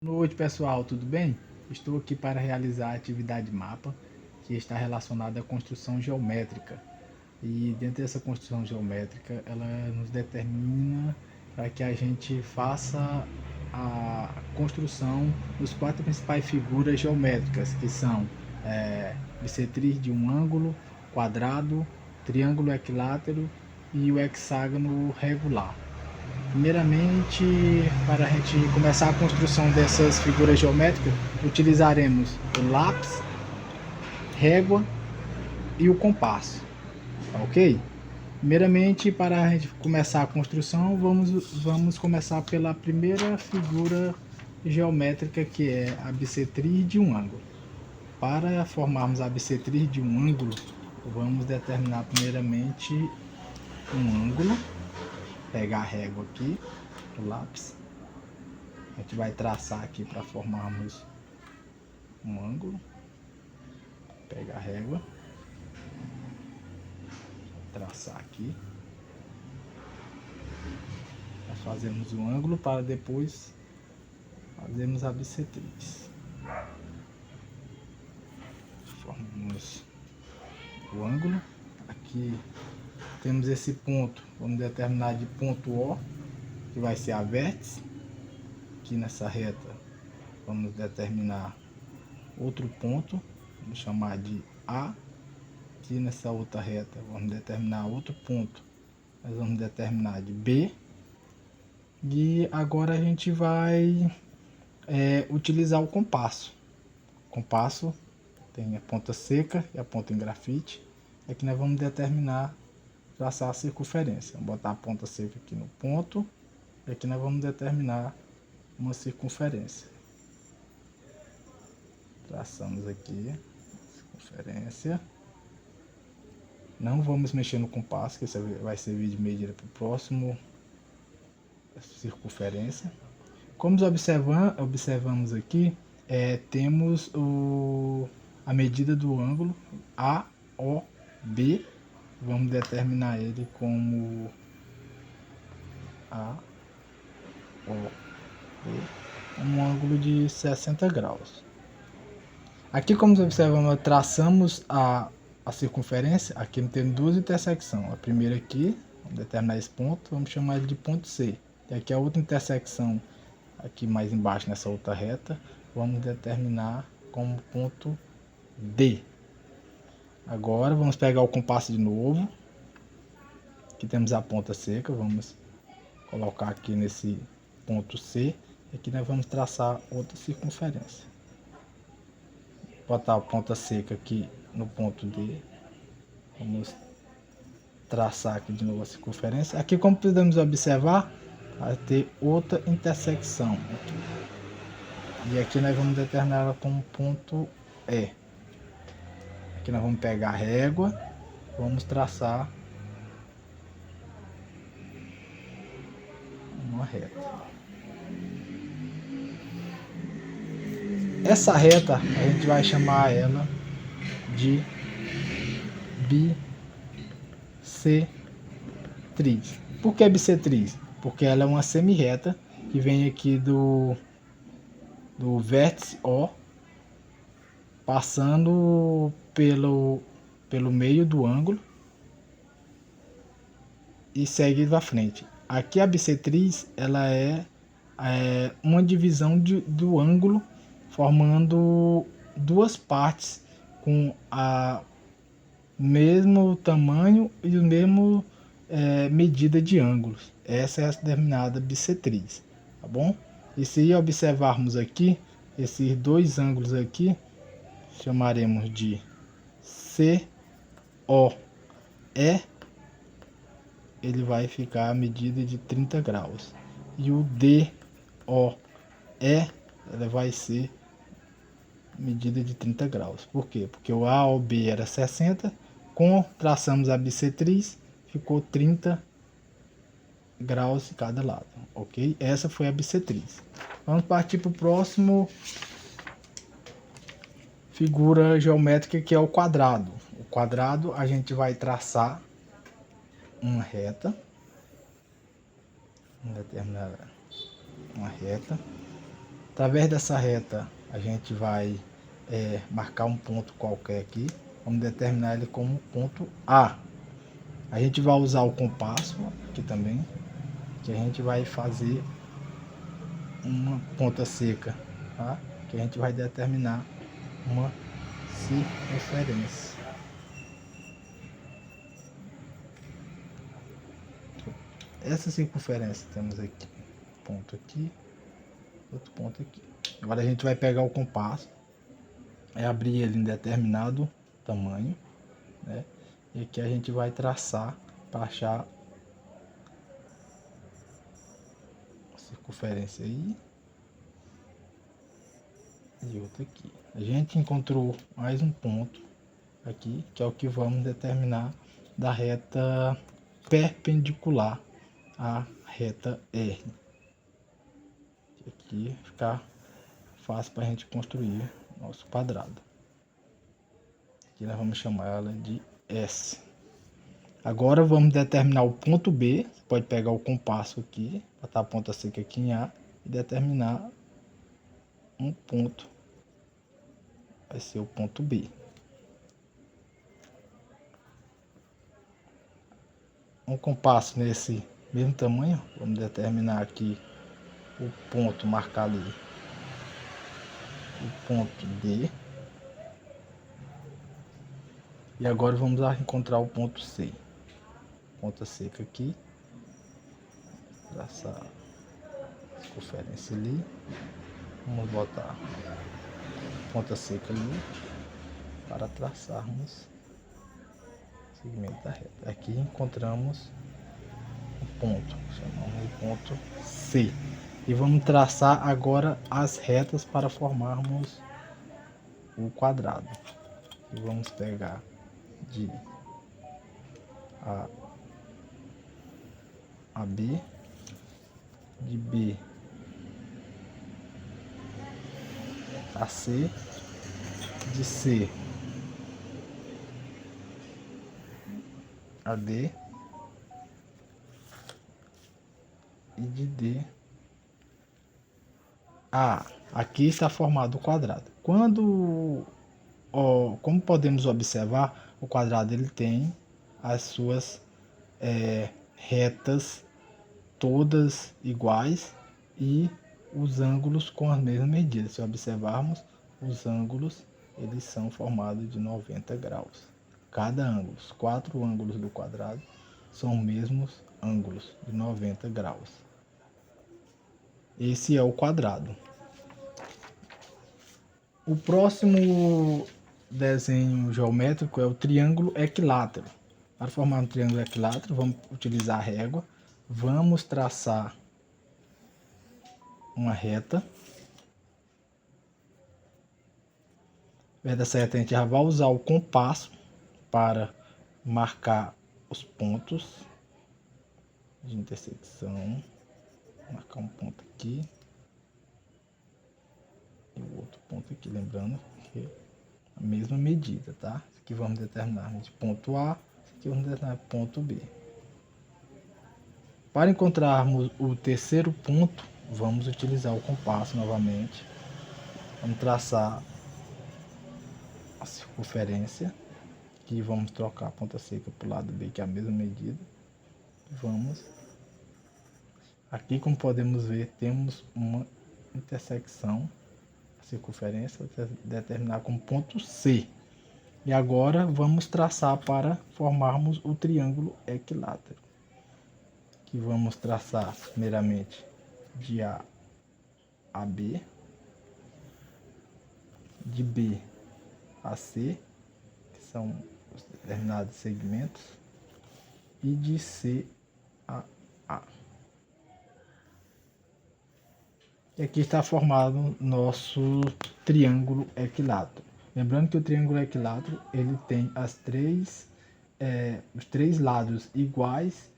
Boa noite, pessoal, tudo bem? Estou aqui para realizar a atividade mapa, que está relacionada à construção geométrica. E dentro dessa construção geométrica, ela nos determina para que a gente faça a construção dos quatro principais figuras geométricas, que são bissetriz de um ângulo, quadrado, triângulo equilátero e o hexágono regular. Primeiramente, para a gente começar a construção dessas figuras geométricas, utilizaremos o lápis, régua e o compasso, tá ok? Primeiramente, para a gente começar a construção, vamos começar pela primeira figura geométrica, que é a bissetriz de um ângulo. Para formarmos a bissetriz de um ângulo, vamos determinar primeiramente um ângulo, pegar a régua aqui, o lápis. A gente vai traçar aqui para formarmos um ângulo. Pega a régua, traçar aqui. Nós fazemos um ângulo para depois fazermos a bissetriz. Formamos o ângulo. Aqui temos esse ponto, vamos determinar de ponto O, que vai ser a vértice. Aqui nessa reta vamos determinar outro ponto, vamos chamar de A. Aqui nessa outra reta vamos determinar outro ponto, nós vamos determinar de B. E agora a gente vai utilizar o compasso. O compasso tem a ponta seca e a ponta em grafite. Aqui nós vamos determinar, traçar a circunferência. Vamos botar a ponta seca aqui no ponto. E aqui nós vamos determinar uma circunferência. Traçamos aqui a circunferência. Não vamos mexer no compasso, que esse vai servir de medida para o próximo circunferência. Como observamos aqui, temos a medida do ângulo AOB. Vamos determinar ele como AOB, um ângulo de 60 graus. Aqui, como observamos, traçamos a circunferência. Aqui temos duas intersecções. A primeira aqui, vamos determinar esse ponto, vamos chamar ele de ponto C. E aqui a outra intersecção, aqui mais embaixo nessa outra reta, vamos determinar como ponto D. Agora vamos pegar o compasso de novo. Aqui temos a ponta seca, vamos colocar aqui nesse ponto C. E aqui nós vamos traçar outra circunferência. Botar a ponta seca aqui no ponto D. Vamos traçar aqui de novo a circunferência. Aqui, como podemos observar, vai ter outra intersecção aqui. E aqui nós vamos determinar ela como ponto E. Aqui nós vamos pegar a régua, vamos traçar uma reta. Essa reta a gente vai chamar ela de bissetriz. Por que bissetriz? Porque ela é uma semi-reta que vem aqui do vértice O, passando pelo meio do ângulo e segue para frente. Aqui a bissetriz, ela é uma divisão do ângulo, formando duas partes com a mesmo tamanho e o mesmo medida de ângulos. Essa é a denominada bissetriz, tá bom? E se observarmos aqui, esses dois ângulos aqui, chamaremos de COE, ele vai ficar a medida de 30 graus. E o DOE, ela vai ser medida de 30 graus. Por quê? Porque o AOB era 60, traçamos a bissetriz, ficou 30 graus de cada lado, ok? Essa foi a bissetriz. Vamos partir para o próximo figura geométrica, que é o quadrado. O quadrado a gente vai traçar uma reta, vamos determinar uma reta, Através dessa reta, a gente vai marcar um ponto qualquer aqui. Vamos determinar ele como ponto A. A gente vai usar o compasso aqui também, que a gente vai fazer uma ponta seca, tá? Que a gente vai determinar uma circunferência. Essa circunferência temos aqui, ponto aqui, outro ponto aqui. Agora a gente vai pegar o compasso, abrir ele em determinado tamanho, né? E aqui a gente vai traçar para achar a circunferência aí e outra aqui. A gente encontrou mais um ponto aqui, que é o que vamos determinar da reta perpendicular à reta R. Aqui ficar fácil para a gente construir nosso quadrado. Aqui nós vamos chamar ela de S. Agora vamos determinar o ponto B. Você pode pegar o compasso aqui, botar a ponta seca aqui em A e determinar um ponto. Vai ser o ponto B. Um compasso nesse mesmo tamanho, vamos determinar aqui o ponto, marcar ali o ponto D. E agora vamos encontrar o ponto C. Ponta seca aqui, traçar a circunferência ali, vamos botar ponta seca ali para traçarmos o segmento da reta. Aqui encontramos o ponto, chamamos de ponto C. E vamos traçar agora as retas para formarmos o quadrado. E vamos pegar de a B, de B a C, de C a D e de D a A. Aqui está formado o quadrado. Como podemos observar, o quadrado ele tem as suas retas todas iguais e os ângulos com as mesmas medidas. Se observarmos, os ângulos eles são formados de 90 graus. Cada ângulo, os 4 ângulos do quadrado são os mesmos ângulos de 90 graus. Esse é o quadrado. O próximo desenho geométrico é o triângulo equilátero. Para formar um triângulo equilátero, vamos utilizar a régua. Vamos traçar uma reta. Dessa reta a gente já vai usar o compasso para marcar os pontos de intersecção. Marcar um ponto aqui e o outro ponto aqui, lembrando que é a mesma medida, tá? Isso aqui vamos determinar de ponto A, isso aqui vamos determinar de ponto B. Para encontrarmos o terceiro ponto, vamos utilizar o compasso novamente. Vamos traçar a circunferência, que vamos trocar a ponta seca para o lado B, que é a mesma medida. Vamos. Aqui, como podemos ver, temos uma intersecção. A circunferência vou determinar como ponto C. E agora vamos traçar para formarmos o triângulo equilátero. Que vamos traçar primeiramente de A a B, de B a C, que são os determinados segmentos, e de C a A. E aqui está formado nosso triângulo equilátero. Lembrando que o triângulo equilátero ele tem os três lados iguais,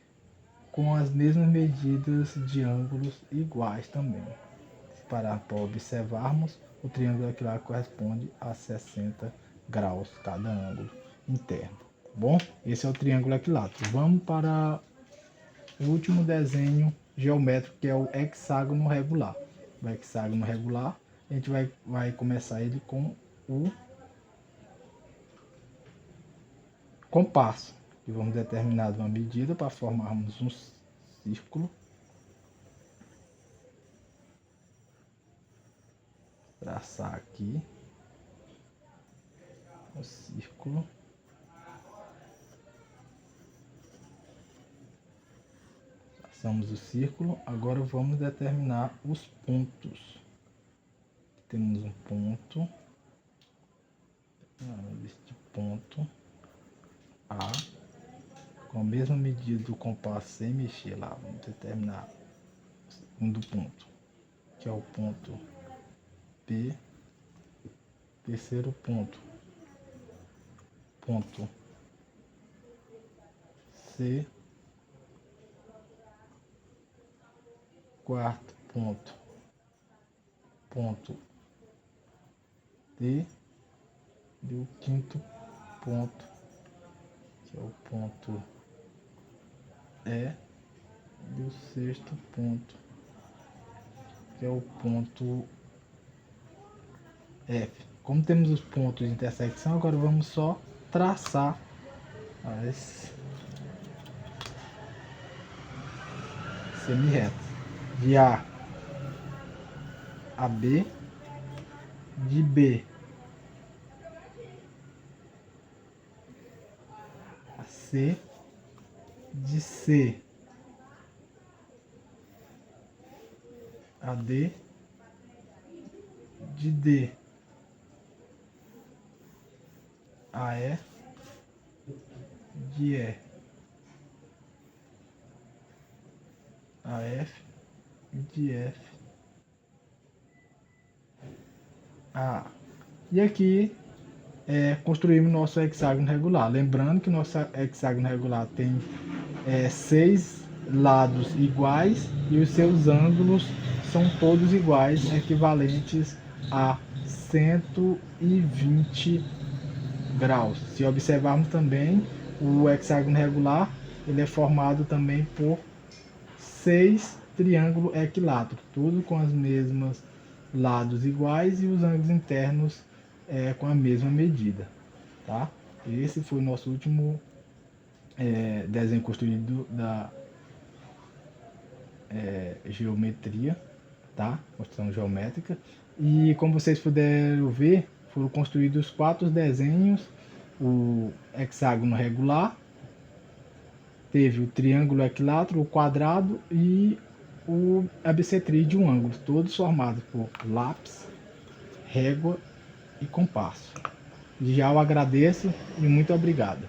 com as mesmas medidas de ângulos iguais também. Se parar para observarmos, o triângulo equilátero corresponde a 60 graus cada ângulo interno. Bom, esse é o triângulo equilátero. Vamos para o último desenho geométrico, que é o hexágono regular. do hexágono regular. A gente vai começar ele com o compasso, e vamos determinar uma medida para formarmos um círculo. Traçar aqui o círculo. Traçamos o círculo. Agora vamos determinar os pontos. Temos um ponto. Este ponto A, com a mesma medida do compasso, sem mexer lá. Vamos determinar o segundo ponto, que é o ponto P. Terceiro ponto, ponto C. Quarto ponto, ponto D. E o quinto ponto, que é o ponto E. E o sexto ponto, que é o ponto F. Como temos os pontos de intersecção, agora vamos só traçar as semi-retas. De A a B, de B a C, de C a D, de D a E, de E a F, de F a A. E aqui construímos nosso hexágono regular. Lembrando que nosso hexágono regular tem 6 lados iguais e os seus ângulos são todos iguais, equivalentes a 120 graus. Se observarmos também, o hexágono regular ele é formado também por 6 triângulos equiláteros, tudo com as mesmas lados iguais e os ângulos internos com a mesma medida, tá? Esse foi o nosso último desenho construído da geometria, tá? Construção geométrica. E como vocês puderam ver, foram construídos 4 desenhos: o hexágono regular, teve o triângulo equilátero, o quadrado e o abscetrídeo, um ângulo, todos formados por lápis, régua e compasso. Já eu agradeço e muito obrigado.